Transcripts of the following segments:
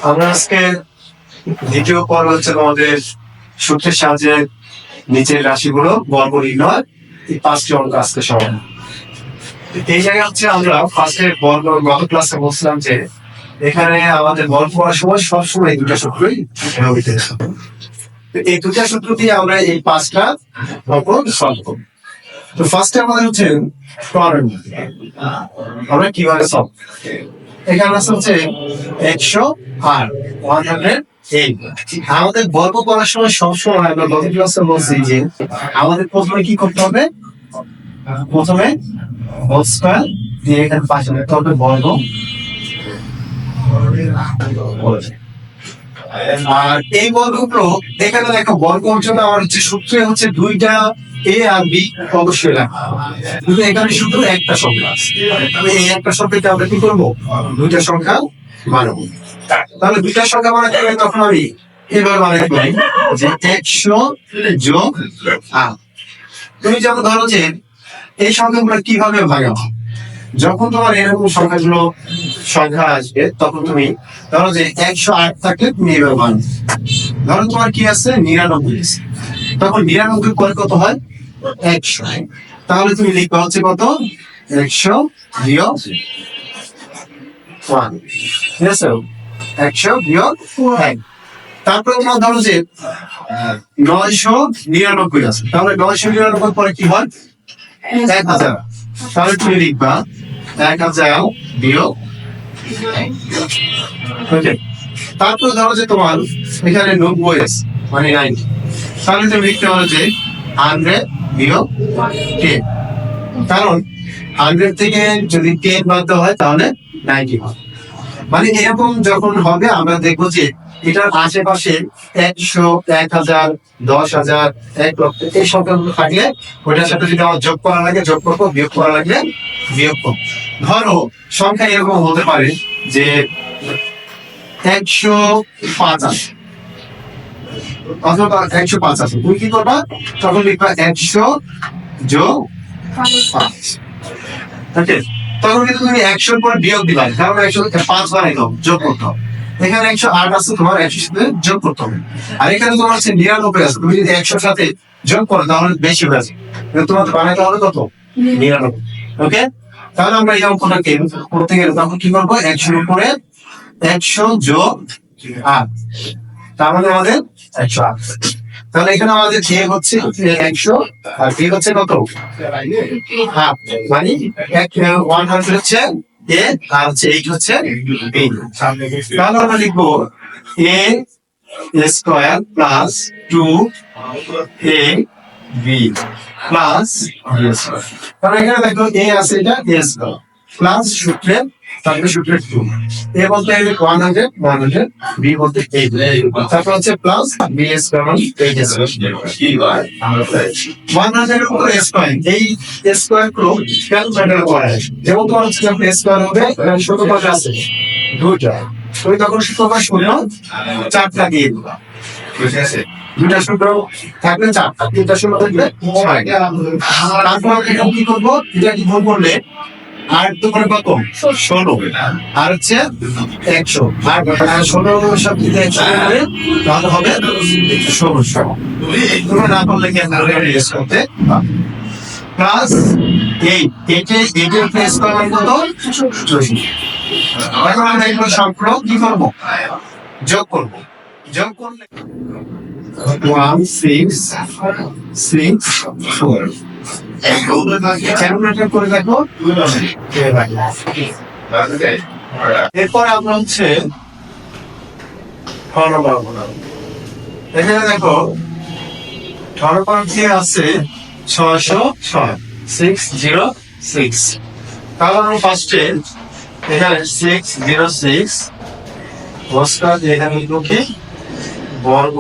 আমরা আজকে দ্বিতীয় পর্ব হচ্ছে আমাদের সূত্রের সাহায্যে নিচের রাশিগুলো বর্গ নির্ণয় এই 5টি অঙ্ক আজকে সমাধান। এই জায়গায় হচ্ছে আমরা ফার্স্টে বর্গ গত ক্লাসে বলছিলাম যে এখানে আমাদের বর্গ করার সময় সবসময় এই দুটা সূত্রই ব্যবহৃত হবে। এই দুটা সূত্র দিয়ে আমরা এই 5টা অঙ্ক সলভ করব। তো ফার্স্টে আমাদের হচ্ছে আমরা কিভাবে সলভ, এখানে হচ্ছে 100 আর 108। আমাদের বর্গ করার সময় সবসময় আমরা গত ক্লাসে বলছি যে আমাদের প্রথমে কি করতে হবে, প্রথমে হোল স্কয়ার দিয়ে এখানে পাশে লিখতে হবে বর্গ, আর এই বর্গগুলো এখানে দেখো বর্গ অঞ্চল আমার হচ্ছে সূত্রে হচ্ছে দুইটা এ আর বি অবশ্যই রাখা, কিন্তু এখানে শুধু একটা সংখ্যা আছে। এই একটা সংখ্যাকে আমরা কি করবো, দুইটা সংখ্যা বানাবো। তাহলে দুইটা সংখ্যা বানাতে গেলে তখন আমি এবার বানাতে পারি যে 100 যোগ 8। তুমি যেমন ধরো যে এই সংখ্যাগুলো কিভাবে ভাঙাবো, যখন তোমার এরকম সংখ্যা আসবে তখন তুমি ধরো যে 108 থাকলে তুমি এবার বানাবে। ধরো তোমার কি আছে 99 আছে, তখন 99 পরে কত হয় 100, তাহলে তুমি লিখবা হচ্ছে কত 100 বিয়োগ 1, ঠিক আছে 100 বিয়োগ 1। তারপরে তোমার ধরো যে 999 আছে, তাহলে 999 পরে কি হয় 1000, তাহলে তুমি লিখবা 1000 বিয়োগ। ওকে, তারপরে ধরো যে তোমার এখানে 90 আছে মানে 90, তাহলে তুমি লিখতে পারো যে 100 বিয়োগ 10, কারণ 100 থেকে যদি 10 বাদ দেওয়া হয় তাহলে 90 হয়। মানে এরকম যখন হবে আমরা দেখবো যে এটার আশেপাশে 100, 1000, 10,000, 1 লক্ষ এই সংখ্যাগুলো থাকলে ওইটার সাথে যদি আমার যোগ করা লাগে যোগ করবো, বিয়োগ করা লাগলে বিয়োগ করবো। ধরো সংখ্যা এরকম হতে পারে যে 105 আছে অথবা 105 আছে, তুমি কি করবা তখন লিখবা 100 যোগ 5। ওকে, তখন কিন্তু তুমি 100 পরে বিয়োগ দিবা, কারণ 105 বানাই দাও যোগ করতে হবে। এখানে 108 আছে, তোমার 100 সাথে যোগ করতে হবে। আর এখানে তোমার হচ্ছে 99 আছে, তুমি যদি 100 সাথে যোগ করো তাহলে বেশি হয়ে যাবে, তোমার বানাইতে হবে কত 99। ওকে, তাহলে আমরা এই অঙ্কটাকে করতে গেলে তখন কি করবো 100 উপরে 100 যোগ 8, তার মানে আমাদের 108। তাহলে এখানে আমাদের এ হচ্ছে 100 আর বি হচ্ছে কত 8, মানে 100 হচ্ছে এ আর হচ্ছে 8 হচ্ছে বি। তাহলে আমরা লিখবো এ square plus 2 A B plus B square. তাহলে এখানে দেখো এ আছে, এটা এ স্কয়ার প্লাস সূত্রে তারপরে সূত্রে 2, এ বলতে 100 বি বলতে 8, তারপর হচ্ছে প্লাস বি স্কয়ার মানে 8 স্কয়ার। 100 এর উপর স্কয়ার, এই স্কয়ার গুলো ক্যালকুলেটর করা হয়। যেমন তোমার হচ্ছে যখন স্কয়ার হবে ছোট পাশে আছে 2টা, তুমি তখন ছোট পাশ শূন্য 4টা দিয়ে দিবা, ঠিক আছে। 2টা সূত্র থাকলে 4টা, 3টা সূত্র থাকলে 6টা। তারপর এটা কি করবো, এটা কি গুণ করলে 8 দুগুণে কত 16, আর হচ্ছে 100, আর 16 সব যদি 100 করে তাহলে হবে 1600। তোমরা না করলে কি আমরা রেস করতে প্লাস 8 এর প্লেস করলে কত 24। এখন আমরা এগুলো সবগুলো কি করবো যোগ করবো, যোগ করলে 1664 করে দেখো। এরপর আমরা হচ্ছে এখানে দেখো ধনপরান্তে আছে 606, 606। তাহলে আমরা ফার্স্টে এখানে 606 বস্তার এখানে লিখি বর্গ।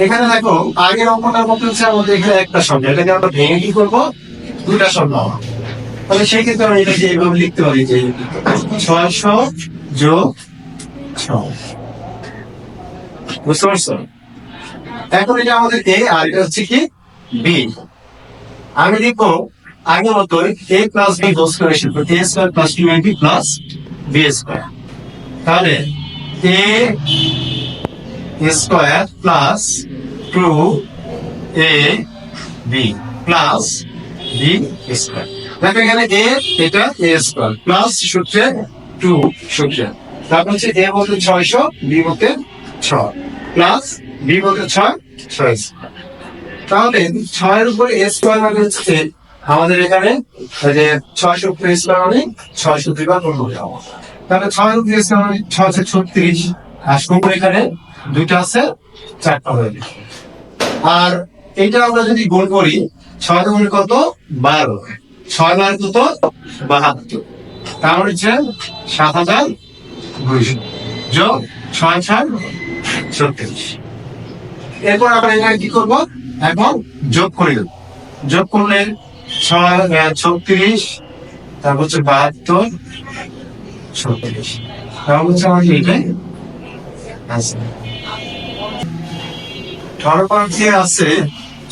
এখানে দেখো আগের অঙ্কটার মতো হচ্ছে আমাদের এখানে একটা সংখ্যা, এটাকে আমরা ভেঙে কি করবো 2টা সংখ্যা, তাহলে সেই ক্ষেত্রে আমরা এটাকে এইভাবে লিখতে পারি যে 600 যোগ 6, বুঝতে পারছো। এখন এটা আমাদের এ আর এটা হচ্ছে কি বি। আমি লিখবো আগের মতোই a plus b whole square এসে a square plus 2ab plus b square. তাহলে a square plus 2ab plus b square. দেখো এখানে a এটা a স্কয়ার প্লাস সূত্রে 2 সূত্রে, তারপর হচ্ছে a বলতে 600, b বলতে 6 প্লাস b বলতে 6 তাহলে 6 এর উপরে a স্কয়ার মানে হচ্ছে আমাদের এখানে যে 600 উপরে স্কয়ার মানে 600 দুইবার গুণ করে দেবো। তাহলে 6 এর উপরে স্কয়ার মানে 636, আর সঙ্গে এখানে দুইটা আছে, 4টা হয়ে যাবে। আর এটা আমরা যদি গুণ করি 6 গুণ কত 12, 6 বার কত 72, তার মানে হচ্ছে 7200 যোগ 6 36। এরপর আমরা এখানে কি করবো, এখন যোগ করে দেব। যোগ করলে 36, তারপর হচ্ছে 72, 36, তারপর হচ্ছে আমাদের এটাই আছে। আছে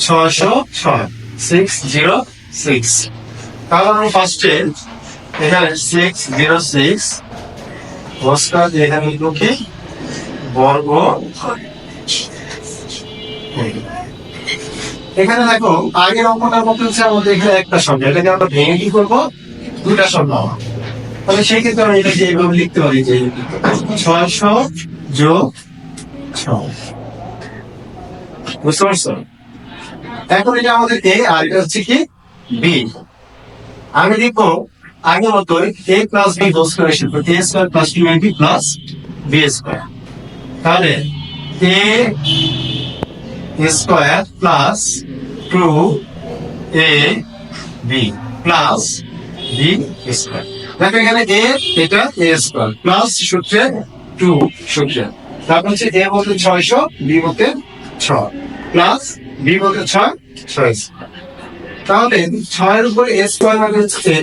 606, 606। তাহলে আমরা ফার্স্টে এখানে 606 বস্কার এখানে লিখে বর্গ। এখানে দেখো আগের অঙ্কটার মতো হচ্ছে আমাদের এখানে একটা সংখ্যা, এটাকে আমরা ভেঙে কি করবো, দুটা সংখ্যা। তাহলে সেই ক্ষেত্রে আমরা এটাকে এইভাবে লিখতে পারি যে 600 যোগ 6। বুঝতে পারছো? এখন এটা আমাদের a আর এটা হচ্ছে কি b। আমি লিখবো আগের মতোই a plus b whole square এসে a square plus 2ab plus b square. তাহলে a square plus 2ab plus b square. দেখো এখানে a এটা a স্কয়ার প্লাস সূত্রে 2 সূত্রে, তারপর হচ্ছে a বলতে 600, b বলতে 6 প্লাস b বলতে 6 তাহলে 6 এর উপরে a স্কয়ার মানে হচ্ছে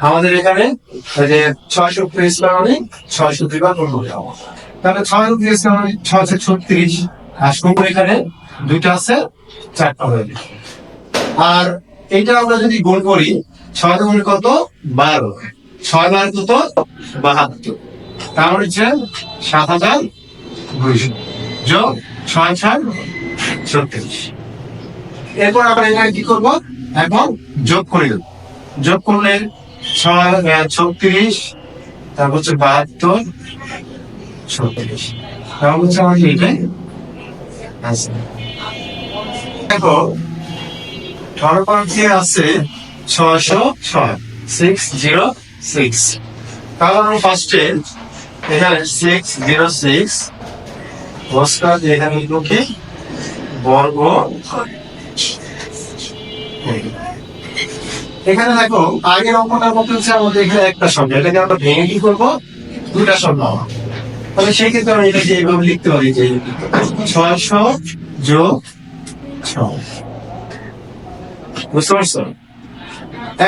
আমাদের এখানে যে 600 উপরে স্কয়ার মানে 600 দুইবার গুণ করে দেবো। তাহলে 6 এর উপরে স্কয়ার মানে 636, আর সঙ্গে এখানে দুইটা আছে, 4টা হয়ে যাবে। আর এটা আমরা যদি গুণ করি 6 গুণ কত 12, 6 বার কত 72, তার মানে হচ্ছে 7200 যোগ 6 36। এরপর আমরা এখানে কি করবো, এখন যোগ করে দেব। যোগ করলে 36, তারপর হচ্ছে 72, 36, তারপর হচ্ছে আমাদের এটাই আছে। দেখো আছে 606, 606। তাহলে আমরা ফার্স্টে এখানে 606 বস্কার এখানে লিখে বর্গ। এখানে দেখো আগের অঙ্কটার মতো হচ্ছে আমাদের এখানে একটা সংখ্যা, এটাকে আমরা ভেঙে কি করবো, দুটা সংখ্যা। তাহলে সেই ক্ষেত্রে আমরা এটাকে এইভাবে লিখতে পারি যে 600 যোগ 6। বুঝতে পারছো?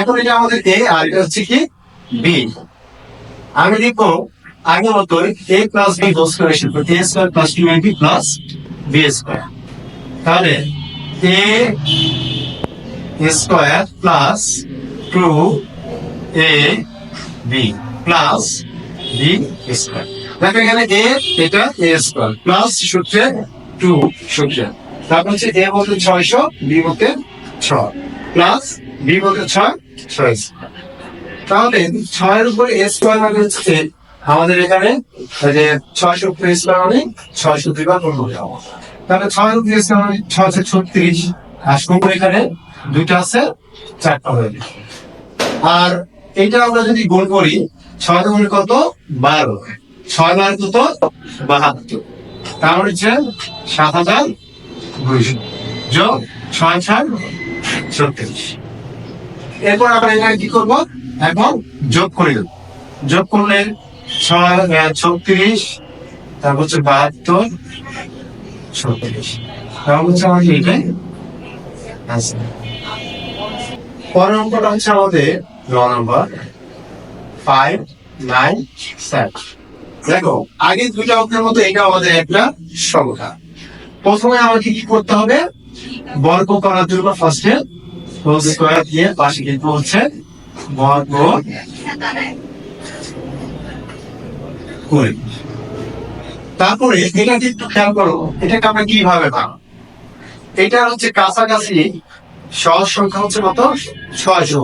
এখন এটা আমাদের a আর এটা হচ্ছে কি b। আমি লিখবো আগের মতোই a plus b whole square এসে a square plus 2ab plus b square. তাহলে a square plus 2ab plus b square. দেখো এখানে a এটা a স্কয়ার প্লাস সূত্রে 2 সূত্রে, তারপর হচ্ছে a বলতে 600, b বলতে 6 প্লাস b বলতে 6 তাহলে 6 এর উপরে a স্কয়ার মানে হচ্ছে আমাদের এখানে যে 600 উপরে স্কয়ার মানে 600 দুইবার গুণ করে দেবো। তাহলে 6 এর উপরে স্কয়ার মানে 636, আর সঙ্গে এখানে দুইটা আছে, 4টা হয়ে যাবে। আর এটা আমরা যদি গুণ করি 6 গুণ কত 12, 6 বার কত 72, তার মানে হচ্ছে 7200 যোগ 6 এরপর আমরা এখানে কি করবো, এখন যোগ করে দেব। যোগ করলে 36, তারপর হচ্ছে 72, 36, তারপর হচ্ছে আমাদের এটাই আছে। পরের অঙ্কটা হচ্ছে আমাদের নম্বর 5, 9, 7। দেখো আগে দুইটা অঙ্কের মতো এটা আমাদের একটা সংখ্যা। প্রথমে আমাকে কি করতে হবে, বর্গ করার জন্য ফার্স্টে হোল স্কয়ার দিয়ে পাশে কিন্তু হচ্ছে বর্গ করে। তারপরে এটা কিন্তু খেয়াল করো, এটাকে আমরা কিভাবে পাবো? এটা হচ্ছে কাছাকাছি সহজ সংখ্যা হচ্ছে কত? 600।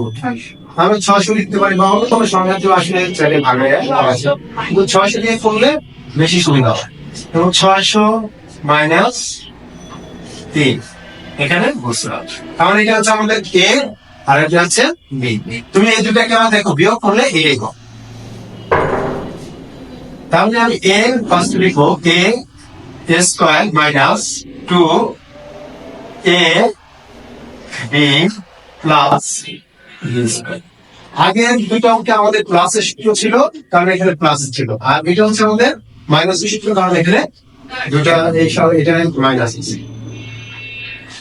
আমি 600 লিখতে পারি, বা অন্য কোনো সংখ্যা দিয়ে আসলে চাইলে ভাগে আছে, কিন্তু 600 দিয়ে করলে বেশি সুবিধা হয়। এবং 600 মাইনাস 3 এখানে বসতে হবে। তাহলে এটা হচ্ছে আমাদের এ, আর এটা হচ্ছে বি। তুমি এই দুটাকে আমার দেখো, বিয়োগ করলে এই কম। তাহলে আমি এ ফার্স্ট লিখবো, এ square minus 2 A B plus B square. আগের দুইটা অঙ্কে আমাদের প্লাসের সূত্র ছিল, কারণ এখানে প্লাস ছিল, আর এটা হচ্ছে আমাদের মাইনাস সূত্র, কারণ এখানে দুটা এটা মাইনাস আছে।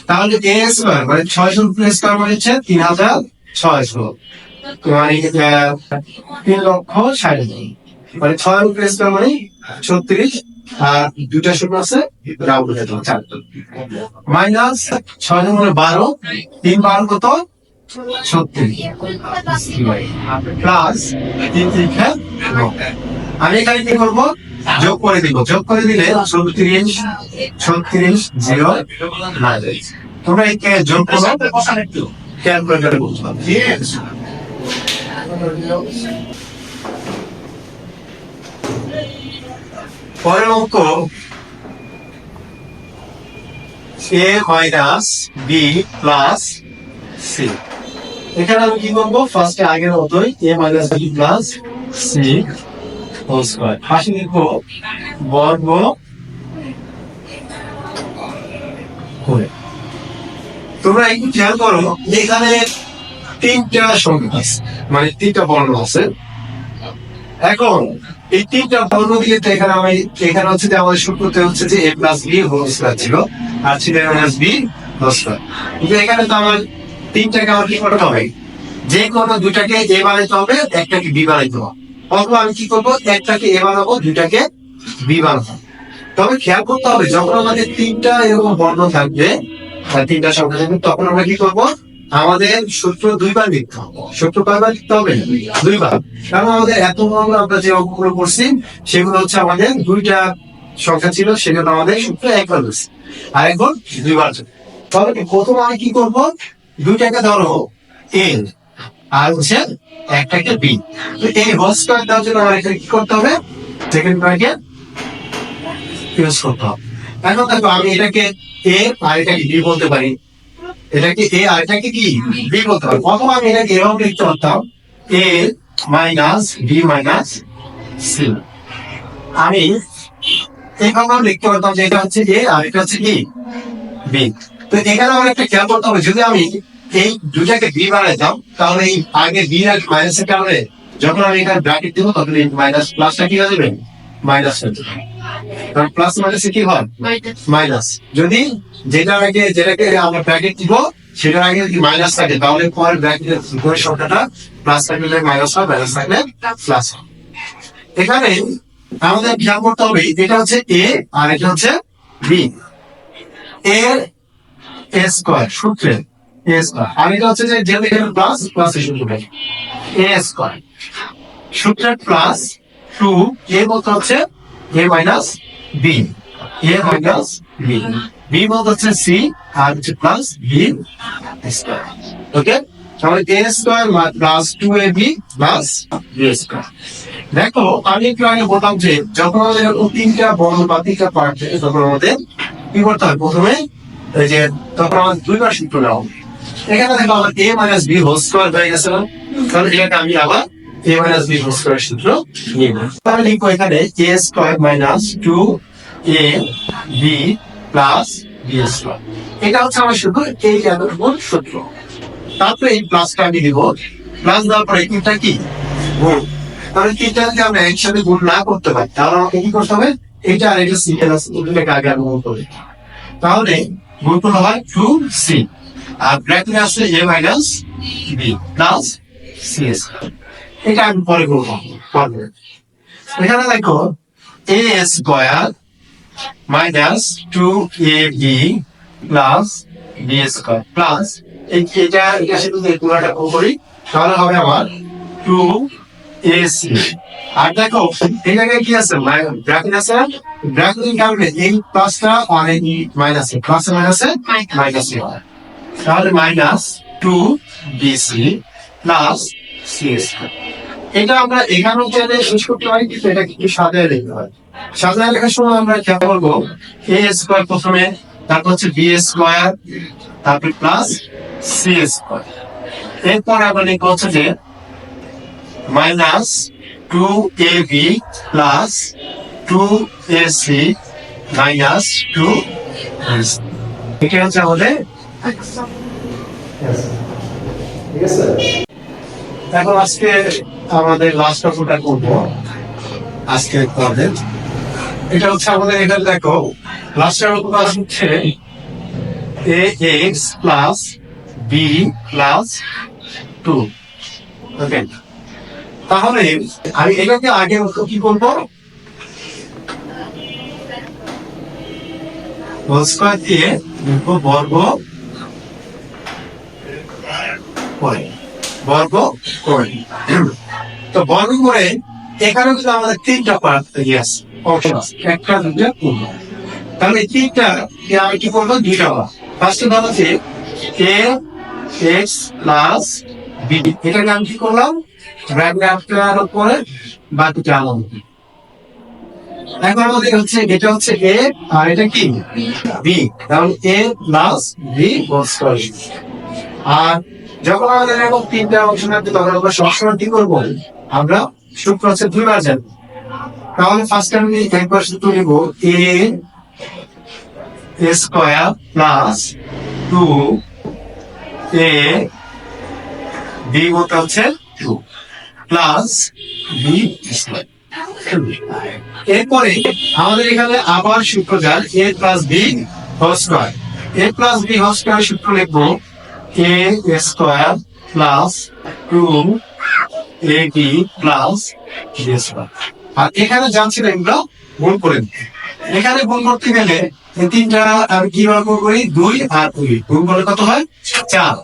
তাহলে এ স্কয়ার মানে 600 স্কয়ার মানে হচ্ছে 3600, মানে 3,60,000, মানে 6 স্কয়ার মানে 36, আর দুটা শূন্য আছে রাউন্ড হয়ে যাবে 4, মাইনাস 6 মানে 12, 3 কত? 36, প্লাস 3 আমি এখানে কি করবো? যোগ করে দিব। যোগ করে দিলে 36 0 9। তোমরা এই যোগ করো, ক্যালকুলেটরে বলতে পারবে। পরের অঙ্ক A minus B plus C. এখানে আমি কি করবো? ফার্স্টে আগের মতোই A minus B plus C whole square, পাশে লিখবো বর্গ করে। তোমরা একটু খেয়াল করো, এখানে 3টা সংখ্যা আছে, মানে 3টা বর্ণ আছে। এখন এই 3টা বর্ণ দিলে তো এখানে এখানে হচ্ছে যে আমাদের সূত্রতে হচ্ছে যে এ প্লাস বি হোল স্কয়ার ছিল, আর ছিল এ মাইনাস বি হোল স্কয়ার। কিন্তু এখানে তো আমার 3টাকে আমার কি করতে হবে? যে কোনো দুটাকে এ বানাইতে হবে, একটাকে বি বানাইতে হবে। অথবা আমি কি করবো? একটাকে এ বানাবো, দুটাকে বি বানাবো। তবে খেয়াল করতে হবে, যখন আমাদের 3টা এরকম বর্ণ থাকবে, 3টা সংখ্যা থাকবে, তখন আমরা কি করবো? আমাদের সূত্র 2বার লিখতে হবে। সূত্র কয়বার লিখতে হবে? 2বার। কারণ আমাদের এত আমরা যে অঙ্কগুলো করছি, সেগুলো হচ্ছে আমাদের 2টা সংখ্যা ছিল, সেজন্য আমাদের সূত্র একবার হচ্ছে, আর এখন 2বার। তবে প্রথম আমি কি করবো? 2টাকে ধরো এ, আর হচ্ছে একটাকে বি। তো এই হোল স্কয়ার দেওয়ার জন্য আমার এখানে কি করতে হবে? সেকেন্ড ব্র্যাকেট ইউজ করতে হবে। এখন দেখো, আমি এটাকে এ আর এটাকে বি বলতে পারি, এটাকে এ আর এটাকে কি বি বলতে পারি। অথবা আমি এটাকে এরকম লিখতে পারতাম, এ মাইনাস বি মাইনাস সি। আমি এইভাবে লিখতে পারতাম যে এটা হচ্ছে এ আর এটা হচ্ছে কি বি। তো এখানে আমার একটা খেয়াল করতে হবে, যদি আমি এই দুটাকে বি বানাইতাম, তাহলে এই আগে বি আর মাইনাসের কারণে যখন আমি এখানে ব্র্যাকেট দিব, তখন এই মাইনাস প্লাসটা কি হয়ে যাবে? মাইনাস হয়ে যাবে। কারণ প্লাস মাইনাসে কি হয়? মাইনাস। যদি যেটাকে আমরা ব্র্যাকেট দিব, সেটার আগে যদি মাইনাস থাকে, তাহলে পরের ব্র্যাকেটের উপরের সংখ্যাটা প্লাস থাকলে মাইনাস হয়, মাইনাস থাকলে প্লাস হয়। এখানে আমাদের খেয়াল করতে হবে, এটা হচ্ছে এ আর এটা হচ্ছে বি। এর এ স্কয়ার সূত্রে এ স্কয়ার, আর এটা হচ্ছে যে যেহেতু এখানে প্লাস, প্লাসের সূত্রটা এ স্কয়ার সূত্রের প্লাস 2 এ বলতে হচ্ছে এ মাইনাস বি, এ মাইনাস বি, বি বলতে হচ্ছে সি, আর হচ্ছে প্লাস বি স্কয়ার। ওকে, তাহলে A square plus 2ab plus B square. দেখো, আমি একটু আগে বললাম যে যখন আমাদের এরকম 3টা বর্ণ বা 3টা পার্ট থাকে, তখন আমাদের কি করতে হয়? প্রথমে এই যে তখন আমাদের 2বার সূত্র নেওয়া হবে। এখানে দেখো আমার a minus B whole square হয়ে গেছে না? তাহলে এটাকে আমি আবার a minus B whole square সূত্র নিব। তাহলে লিখবো এখানে a square minus 2ab plus B square. এটা হচ্ছে আমার শুধু এই এতটুকুর সূত্র। তারপরে এই প্লাসটা আমি দিব, প্লাস দেওয়ার পরে এটা কি গুণ। তাহলে 3টা যদি আমরা একসাথে গুণ না করতে পারি, তাহলে আমাকে কি করতে হবে? এটা আর এটা সিকেল আছে, দুটোকে আগে গুণ করে, তাহলে গুণ করলে হয় 2c, আর ব্র্যাকেটে আছে a minus B plus C square. এটা আমি পরে করবো। এখানে দেখো a square minus 2ab plus B square plus এটা সাথে যদি পুরোটা গুণ করি তাহলে হবে আমার 2ac। আর দেখো এই জায়গায় কি আছে ব্র্যাকেট আছে, ব্র্যাকেটের কারণে এই প্লাসটা আর এই মাইনাসে প্লাসে মাইনাসে মাইনাসে হয়, তাহলে মাইনাস 2bc প্লাস cs। এটা আমরা এখানেও চাইলে শেষ করতে পারি, কিন্তু এটা একটু সাজায় লিখতে হয়। সাজায় লেখার সময় আমরা খেয়াল করবো a স্কোয়ার প্রথমে, তারপর হচ্ছে b স্কোয়ার, তারপর প্লাস c স্কোয়ার। এরপর আমরা লিখবো হচ্ছে যে minus 2ab plus 2ac minus 2ac। এটা হচ্ছে আমাদের ঠিক আছে। এখন আজকে আমাদের লাস্ট অঙ্কটা করবো আজকে পর্বে। এটা হচ্ছে আমাদের এখানে দেখো লাস্টের অঙ্কটা হচ্ছে ax প্লাস b প্লাস 2। ওকে, তাহলে আমি এটাকে আগে কি করবো, হোল স্কয়ার দিয়ে বর্গ করে বর্গ করে, তো বর্গ করে এখানে কিন্তু আমাদের তিনটা পার্ট অপশন আছে, একটা দুটা তিনটা। তাহলে এই তিনটা আমি কি করবো, দুইটা পার্ট। ফার্স্টে ধরো যে a x প্লাস b, এটাকে আমি কি করলাম ব্র্যাকেটের উপরে বাকিটা আমার। এখন আমাদের হচ্ছে এটা হচ্ছে a আর এটা কি b, তাহলে a plus b whole square. আর যখন আমাদের এরকম তিনটা অপশন আছে তখন আমরা সবসময় কি করবো, আমরা সূত্র হচ্ছে দুইবার জানবো। তাহলে ফার্স্ট আমি একবার সূত্র নিব a square plus 2a b বলতে হচ্ছে 2 প্লাস b স্কয়ার। এরপরে আমাদের এখানে আবার সূত্র যান a plus b whole square. a plus b whole square সূত্র লিখবো a square plus 2ab plus b square. আর এখানে জানছিল এগুলো গুণ করে দিতে। এখানে গুণ করতে গেলে এই তিনটা আর কি বার করি, 2 আর 2 গুণ করলে কত হয় 4।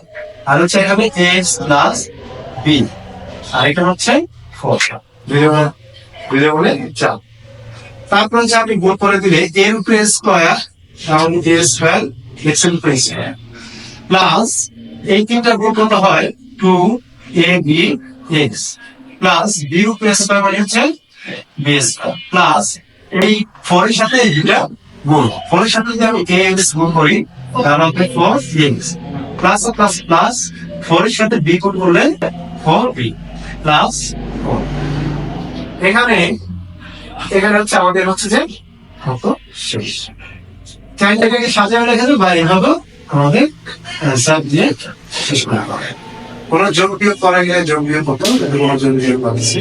আর হচ্ছে এখানে x প্লাস b আর এটা হচ্ছে 4, 2 বলে 4। তারপর হচ্ছে আপনি গুণ করে দিলে এর উপরে স্কয়ার, তাহলে a স্কয়ার x এর উপরে স্কয়ার প্লাস এই তিনটা গুণ করতে হয় 2ab x প্লাস b এর উপরে স্কয়ার মানে হচ্ছে b স্কয়ার প্লাস এই 4 এর সাথে এটা গুণ, 4 এর সাথে যদি আমি ax গুণ করি তাহলে হবে 4x প্লাস প্লাস প্লাস 4 এর সাথে b গুণ করলে 4b প্লাস 4। এখানে হচ্ছে আমাদের হচ্ছে যে কত শেষ। চাইটাকে সাজানো লেখা যাবে বা এভাবে আমাদের অ্যান্সার দিয়ে শেষ করা হবে। কোনো যোগ বিয়োগ করা গেলে যোগ বিয়োগ করতে হবে, কোনো যোগ বিয়োগ করছি